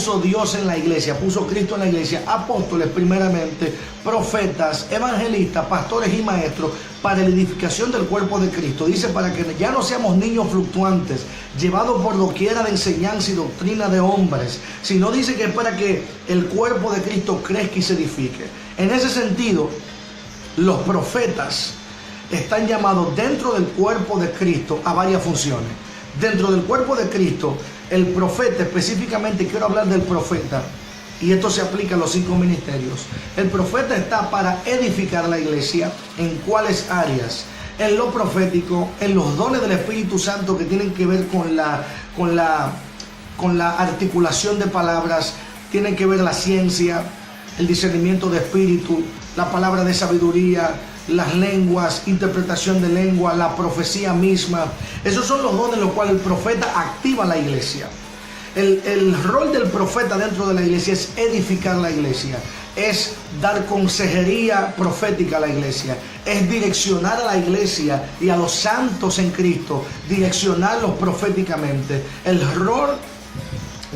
puso Dios en la iglesia, puso Cristo en la iglesia, apóstoles primeramente, profetas, evangelistas, pastores y maestros, para la edificación del cuerpo de Cristo. Dice, para que ya no seamos niños fluctuantes, llevados por doquiera de enseñanza y doctrina de hombres, sino dice que es para que el cuerpo de Cristo crezca y se edifique. En ese sentido, los profetas están llamados dentro del cuerpo de Cristo a varias funciones. Dentro del cuerpo de Cristo, el profeta, específicamente quiero hablar del profeta, y esto se aplica a los 5 ministerios. El profeta está para edificar la iglesia. ¿En cuáles áreas? En lo profético, en los dones del Espíritu Santo que tienen que ver con la articulación de palabras, tienen que ver la ciencia, el discernimiento de espíritu, la palabra de sabiduría, las lenguas, interpretación de lengua, la profecía misma. Esos son los dones en los cuales el profeta activa la iglesia. El rol del profeta dentro de la iglesia es edificar la iglesia, es dar consejería profética a la iglesia, es direccionar a la iglesia y a los santos en Cristo, direccionarlos proféticamente. El rol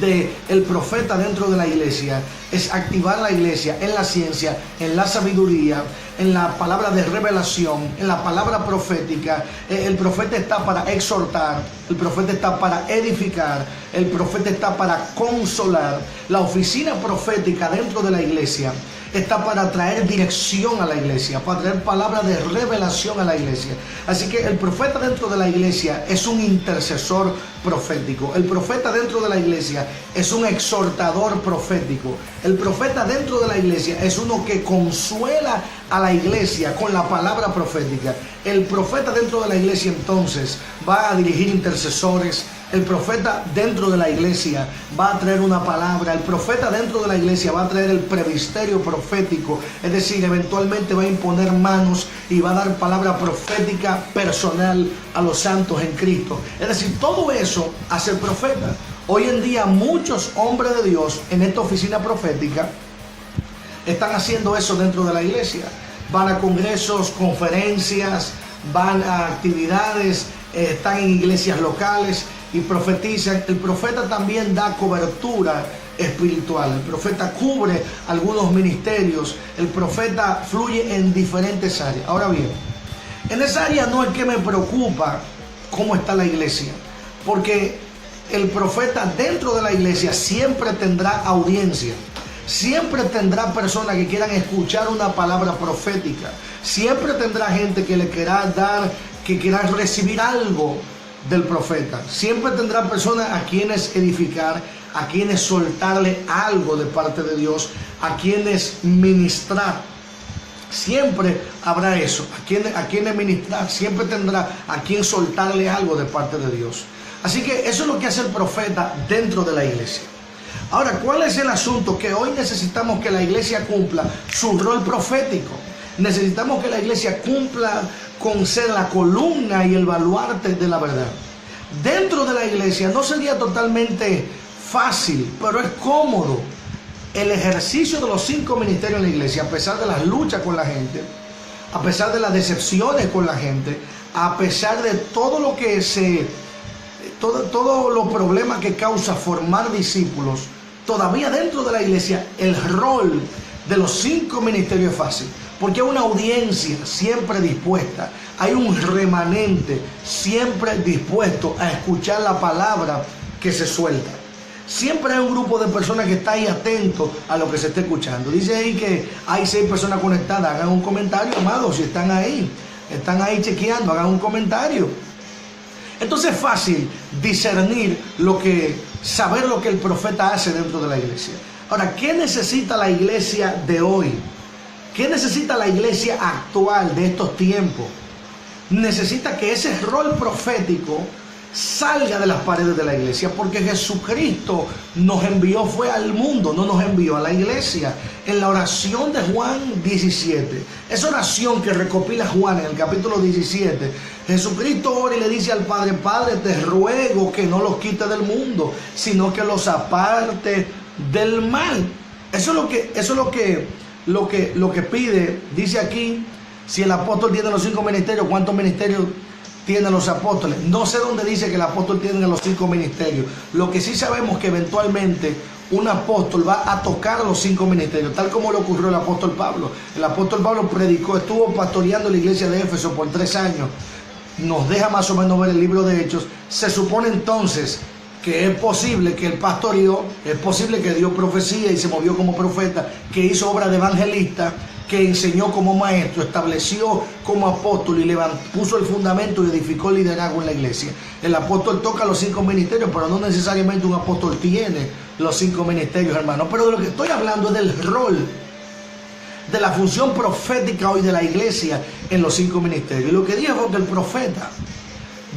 del profeta dentro de la iglesia es activar la iglesia en la ciencia, en la sabiduría, en la palabra de revelación, en la palabra profética. El profeta está para exhortar, el profeta está para edificar, el profeta está para consolar. La oficina profética dentro de la iglesia está para traer dirección a la iglesia, para traer palabra de revelación a la iglesia. Así que el profeta dentro de la iglesia es un intercesor profético. El profeta dentro de la iglesia es un exhortador profético. El profeta dentro de la iglesia es uno que consuela a la iglesia con la palabra profética. El profeta dentro de la iglesia entonces va a dirigir intercesores. El profeta dentro de la iglesia va a traer una palabra. El profeta dentro de la iglesia va a traer el presbiterio profético, es decir, eventualmente va a imponer manos y va a dar palabra profética personal a los santos en Cristo. Es decir, todo eso hace el profeta. Hoy en día muchos hombres de Dios en esta oficina profética están haciendo eso dentro de la iglesia. Van a congresos, conferencias, van a actividades, están en iglesias locales y profetizan. El profeta también da cobertura espiritual. El profeta cubre algunos ministerios. El profeta fluye en diferentes áreas. Ahora bien, en esa área no es que me preocupa cómo está la iglesia, porque el profeta dentro de la iglesia siempre tendrá audiencia. Siempre tendrá personas que quieran escuchar una palabra profética. Siempre tendrá gente que le quiera dar, que quiera recibir algo del profeta. Siempre tendrá personas a quienes edificar, a quienes soltarle algo de parte de Dios, a quienes ministrar. Siempre habrá eso, a quienes ministrar. Siempre tendrá a quien soltarle algo de parte de Dios. Así que eso es lo que hace el profeta dentro de la iglesia. Ahora, ¿cuál es el asunto? Que hoy necesitamos que la iglesia cumpla su rol profético. Necesitamos que la iglesia cumpla con ser la columna y el baluarte de la verdad. Dentro de la iglesia no sería totalmente fácil, pero es cómodo el ejercicio de los 5 ministerios en la iglesia, a pesar de las luchas con la gente, a pesar de las decepciones con la gente, a pesar de todo lo que todos los problemas que causa formar discípulos. Todavía dentro de la iglesia el rol de los 5 ministerios es fácil, porque hay una audiencia siempre dispuesta, hay un remanente siempre dispuesto a escuchar la palabra que se suelta. Siempre hay un grupo de personas que está ahí atento a lo que se está escuchando. Dice ahí que hay 6 personas conectadas. Hagan un comentario, amados, si están ahí chequeando, hagan un comentario. Entonces es fácil discernir saber lo que el profeta hace dentro de la iglesia. Ahora, ¿qué necesita la iglesia de hoy? ¿Qué necesita la iglesia actual de estos tiempos? Necesita que ese rol profético salga de las paredes de la iglesia, porque Jesucristo nos envió, fue al mundo, no nos envió a la iglesia. En la oración de Juan 17, esa oración que recopila Juan en el capítulo 17, Jesucristo ora y le dice al Padre: Padre, te ruego que no los quites del mundo, sino que los aparte del mal. Eso es lo que pide. Dice aquí, si el apóstol tiene los 5 ministerios, ¿cuántos ministerios tienen los apóstoles? No sé dónde dice que el apóstol tiene los 5 ministerios. Lo que sí sabemos es que eventualmente un apóstol va a tocar los 5 ministerios, tal como le ocurrió al apóstol Pablo. El apóstol Pablo predicó, estuvo pastoreando la iglesia de Éfeso por 3 años. Nos deja más o menos ver el libro de Hechos. Se supone entonces que es posible que él pastoreó, es posible que dio profecía y se movió como profeta, que hizo obra de evangelista, que enseñó como maestro, estableció como apóstol y puso el fundamento y edificó el liderazgo en la iglesia. El apóstol toca los 5 ministerios, pero no necesariamente un apóstol tiene los 5 ministerios, hermano. Pero de lo que estoy hablando es del rol, de la función profética hoy de la iglesia en los 5 ministerios. Y lo que dije fue que el profeta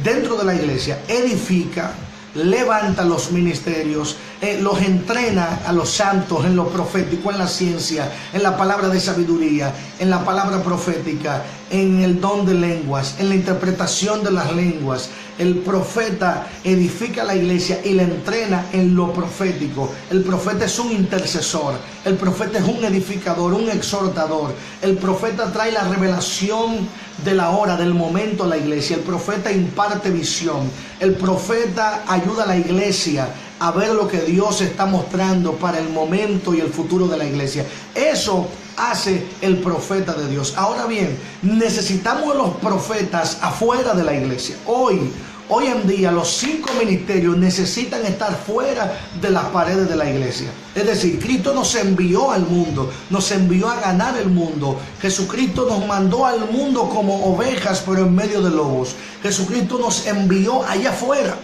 dentro de la iglesia edifica, levanta los ministerios, los entrena a los santos en lo profético, en la ciencia, en la palabra de sabiduría, en la palabra profética, en el don de lenguas, en la interpretación de las lenguas. El profeta edifica la iglesia y la entrena en lo profético. El profeta es un intercesor, el profeta es un edificador, un exhortador. El profeta trae la revelación de la hora, del momento a la iglesia. El profeta imparte visión. El profeta ayuda a la iglesia a ver lo que Dios está mostrando para el momento y el futuro de la iglesia. Eso hace el profeta de Dios. Ahora bien, necesitamos a los profetas afuera de la iglesia. Hoy en día los 5 ministerios necesitan estar fuera de las paredes de la iglesia. Es decir, Cristo nos envió al mundo, nos envió a ganar el mundo. Jesucristo nos mandó al mundo como ovejas, pero en medio de lobos. Jesucristo nos envió allá afuera.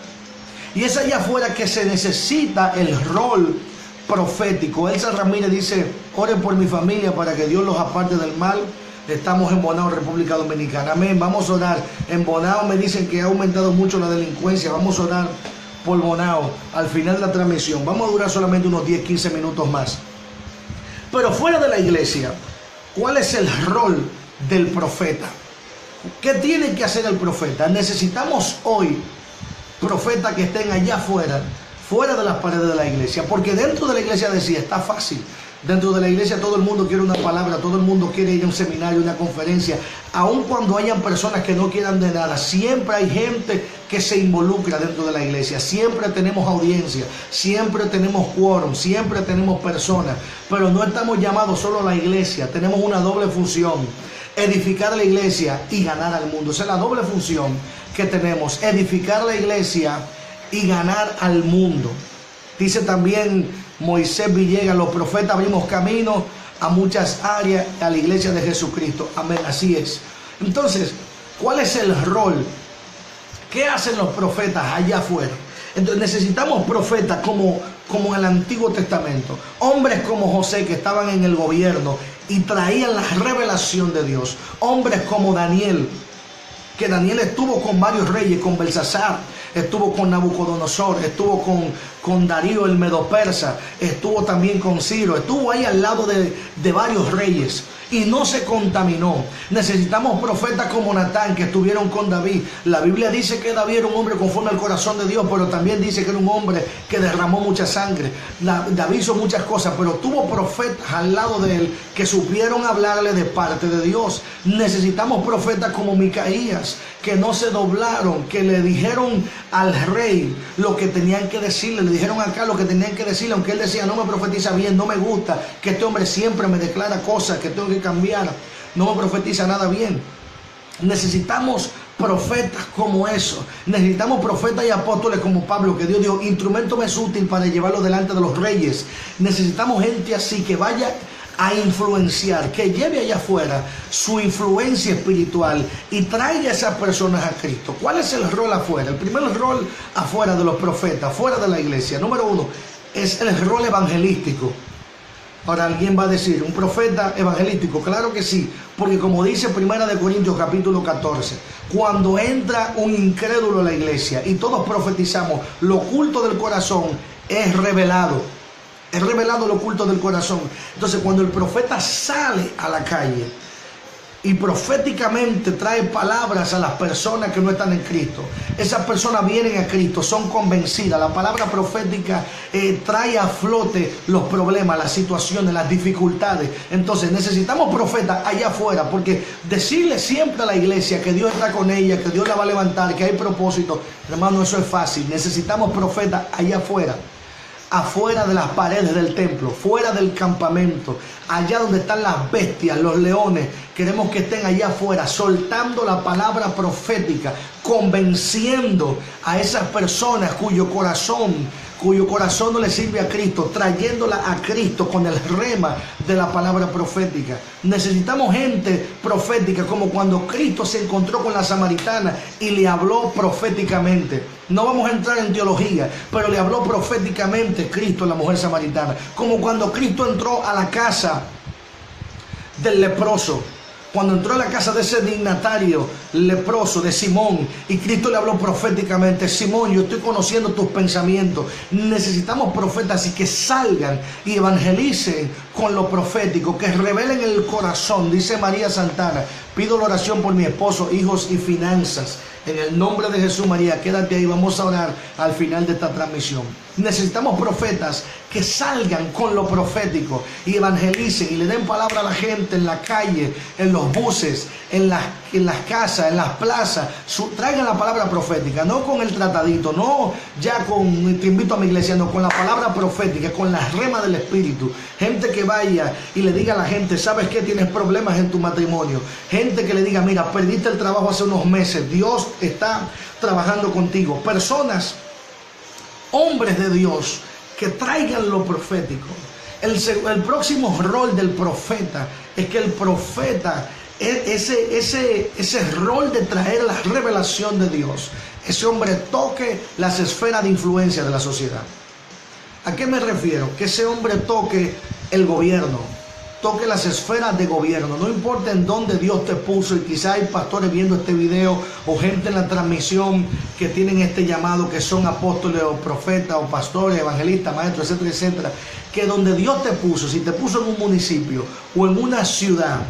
Y es allá afuera que se necesita el rol profético. Elsa Ramírez dice: oren por mi familia para que Dios los aparte del mal. Estamos en Bonao, República Dominicana. Amén. Vamos a orar. En Bonao me dicen que ha aumentado mucho la delincuencia. Vamos a orar por Bonao al final de la transmisión. Vamos a durar solamente unos 10-15 minutos más. Pero fuera de la iglesia, ¿cuál es el rol del profeta? ¿Qué tiene que hacer el profeta? Necesitamos hoy profetas que estén allá afuera, fuera de las paredes de la iglesia. Porque dentro de la iglesia decía, está fácil. Dentro de la iglesia todo el mundo quiere una palabra, todo el mundo quiere ir a un seminario, una conferencia. Aun cuando hayan personas que no quieran de nada, siempre hay gente que se involucra dentro de la iglesia. Siempre tenemos audiencia, siempre tenemos quórum, siempre tenemos personas. Pero no estamos llamados solo a la iglesia, tenemos una doble función: edificar la iglesia y ganar al mundo. Esa es la doble función que tenemos: edificar la iglesia y ganar al mundo. Dice también Moisés Villegas: los profetas abrimos camino a muchas áreas, a la iglesia de Jesucristo. Amén, así es. Entonces, ¿cuál es el rol? ¿Qué hacen los profetas allá afuera? Entonces necesitamos profetas como en el Antiguo Testamento. Hombres como José, que estaban en el gobierno y traían la revelación de Dios. Hombres como Daniel, que Daniel estuvo con varios reyes, con Belsasar, estuvo con Nabucodonosor, estuvo con Darío el Medo-Persa, estuvo también con Ciro, estuvo ahí al lado de varios reyes y no se contaminó. Necesitamos profetas como Natán, que estuvieron con David. La Biblia dice que David era un hombre conforme al corazón de Dios, pero también dice que era un hombre que derramó mucha sangre. David hizo muchas cosas, pero tuvo profetas al lado de él que supieron hablarle de parte de Dios. Necesitamos profetas como Micaías, que no se doblaron, que le dijeron al rey lo que tenían que decirle, le dijeron acá lo que tenían que decirle, aunque él decía: no me profetiza bien, no me gusta, que este hombre siempre me declara cosas que tengo que cambiar, no me profetiza nada bien. Necesitamos profetas como eso. Necesitamos profetas y apóstoles como Pablo, que Dios dijo: instrumento me es útil para llevarlo delante de los reyes. Necesitamos gente así, que vaya a influenciar, que lleve allá afuera su influencia espiritual y traiga a esas personas a Cristo. ¿Cuál es el rol afuera? El primer rol afuera de los profetas, fuera de la iglesia, número 1, es el rol evangelístico. Ahora alguien va a decir: ¿un profeta evangelístico? Claro que sí, porque como dice 1 Corintios capítulo 14, cuando entra un incrédulo a la iglesia y todos profetizamos, lo oculto del corazón es revelado. Es revelado lo oculto del corazón. Entonces, cuando el profeta sale a la calle y proféticamente trae palabras a las personas que no están en Cristo, esas personas vienen a Cristo, son convencidas. La palabra profética trae a flote los problemas, las situaciones, las dificultades. Entonces necesitamos profetas allá afuera, porque decirle siempre a la iglesia que Dios está con ella, que Dios la va a levantar, que hay propósito, hermano, eso es fácil. Necesitamos profetas allá afuera. afuera de las paredes del templo, fuera del campamento, allá donde están las bestias, los leones. Queremos que estén allá afuera, soltando la palabra profética, convenciendo a esas personas cuyo corazón no le sirve a Cristo, trayéndola a Cristo con el rema de la palabra profética. Necesitamos gente profética, como cuando Cristo se encontró con la samaritana y le habló proféticamente. No vamos a entrar en teología, pero le habló proféticamente Cristo a la mujer samaritana. Como cuando Cristo entró a la casa del leproso, cuando entró a la casa de ese dignatario leproso, de Simón, y Cristo le habló proféticamente: Simón, yo estoy conociendo tus pensamientos. Necesitamos profetas y que salgan y evangelicen con lo profético, que revelen el corazón. Dice María Santana: pido la oración por mi esposo, hijos y finanzas. En el nombre de Jesús, María, quédate ahí, vamos a orar al final de esta transmisión. Necesitamos profetas que salgan con lo profético y evangelicen y le den palabra a la gente en la calle, en los buses, en las casas, en las plazas. Traigan la palabra profética, no con el tratadito, no ya con te invito a mi iglesia, no, con la palabra profética, con la rema del Espíritu. Gente que vaya y le diga a la gente: ¿sabes qué? Tienes problemas en tu matrimonio. Gente que le diga: mira, perdiste el trabajo hace unos meses, Dios está trabajando contigo. Personas, hombres de Dios, que traigan lo profético. El próximo rol del profeta es que el profeta, ese rol de traer la revelación de Dios, ese hombre toque las esferas de influencia de la sociedad. ¿A qué me refiero? Que ese hombre toque el gobierno, toque las esferas de gobierno. No importa en dónde Dios te puso, y quizá hay pastores viendo este video o gente en la transmisión que tienen este llamado, que son apóstoles o profetas o pastores, evangelistas, maestros, etcétera, etcétera, que donde Dios te puso, si te puso en un municipio o en una ciudad,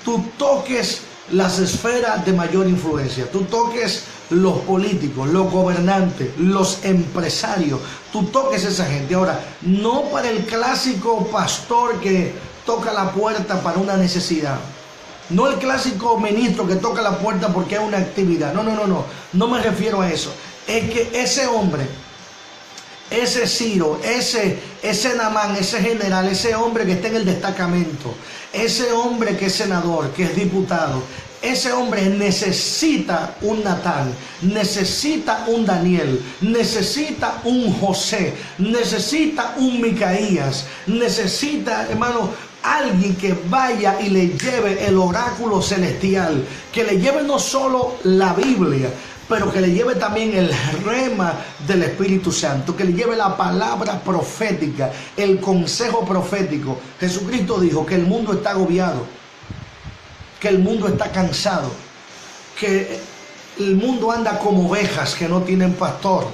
tú toques las esferas de mayor influencia, tú toques los políticos, los gobernantes, los empresarios, tú toques esa gente. Ahora, no para el clásico pastor que toca la puerta para una necesidad, no el clásico ministro que toca la puerta porque hay una actividad. No me refiero a eso. Es que ese hombre, ese Ciro, ese Namán, ese general, ese hombre que está en el destacamento, ese hombre que es senador, que es diputado, ese hombre necesita un Natán, necesita un Daniel, necesita un José, necesita un Micaías, necesita, hermano, alguien que vaya y le lleve el oráculo celestial, que le lleve no solo la Biblia, pero que le lleve también el rema del Espíritu Santo, que le lleve la palabra profética, el consejo profético. Jesucristo dijo que el mundo está agobiado, que el mundo está cansado, que el mundo anda como ovejas que no tienen pastor.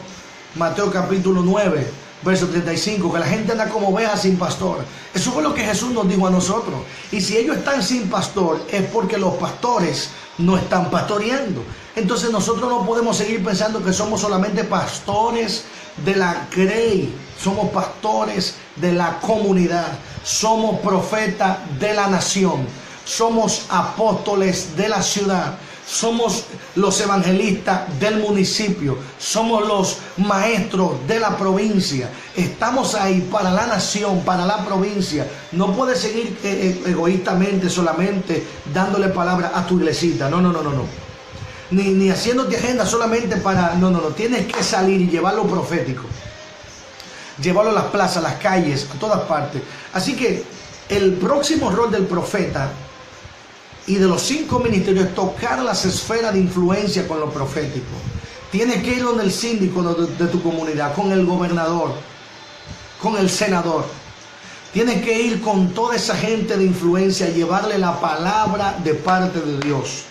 Mateo capítulo 9, verso 35, que la gente anda como ovejas sin pastor. Eso fue lo que Jesús nos dijo a nosotros. Y si ellos están sin pastor, es porque los pastores no están pastoreando. Entonces nosotros no podemos seguir pensando que somos solamente pastores de la grey, somos pastores de la comunidad, somos profetas de la nación, somos apóstoles de la ciudad, somos los evangelistas del municipio, somos los maestros de la provincia. Estamos ahí para la nación, para la provincia. No puedes seguir egoístamente solamente dándole palabra a tu iglesita. No. Ni haciéndote agenda solamente para... No. Tienes que salir y llevarlo profético. Llevarlo a las plazas, a las calles, a todas partes. Así que el próximo rol del profeta y de los 5 ministerios es tocar las esferas de influencia con lo profético. Tienes que ir con el síndico de tu comunidad, con el gobernador, con el senador. Tienes que ir con toda esa gente de influencia, llevarle la palabra de parte de Dios.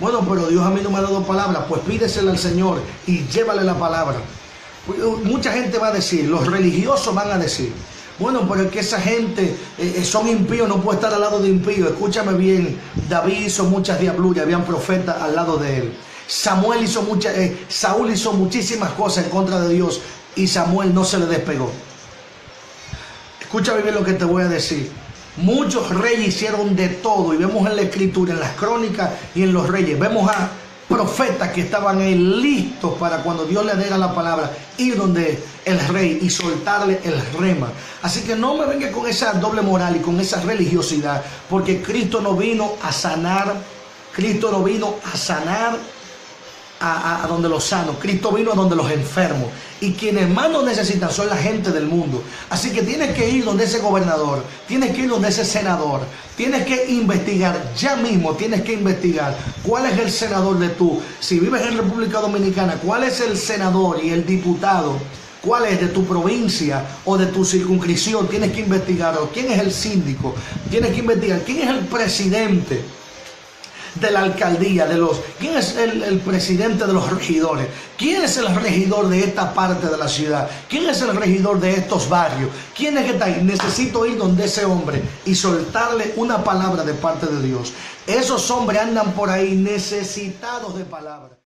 Bueno, pero Dios a mí no me ha dado palabra. Pues pídesela al Señor y llévale la palabra. Mucha gente va a decir, los religiosos van a decir: bueno, pero es que esa gente son impíos, no puede estar al lado de impíos. Escúchame bien, David hizo muchas diabluras, habían profetas al lado de él. Saúl hizo muchísimas cosas en contra de Dios y Samuel no se le despegó. Escúchame bien lo que te voy a decir. Muchos reyes hicieron de todo, y vemos en la escritura, en las crónicas y en los reyes, vemos a profetas que estaban ahí listos para cuando Dios le diera la palabra, ir donde el rey y soltarle el rema. Así que no me venga con esa doble moral y con esa religiosidad, porque Cristo no vino a sanar, Cristo no vino a sanar a donde los sanos, Cristo vino a donde los enfermos, y quienes más nos necesitan son la gente del mundo. Así que tienes que ir donde ese gobernador, tienes que ir donde ese senador, tienes que investigar, ya mismo tienes que investigar cuál es el senador de tú, si vives en República Dominicana, cuál es el senador y el diputado, cuál es de tu provincia o de tu circunscripción. Tienes que investigar quién es el síndico, tienes que investigar quién es el presidente de la alcaldía, quién es el presidente de los regidores, quién es el regidor de esta parte de la ciudad, quién es el regidor de estos barrios, quién es que está ahí. Necesito ir donde ese hombre y soltarle una palabra de parte de Dios. Esos hombres andan por ahí necesitados de palabras.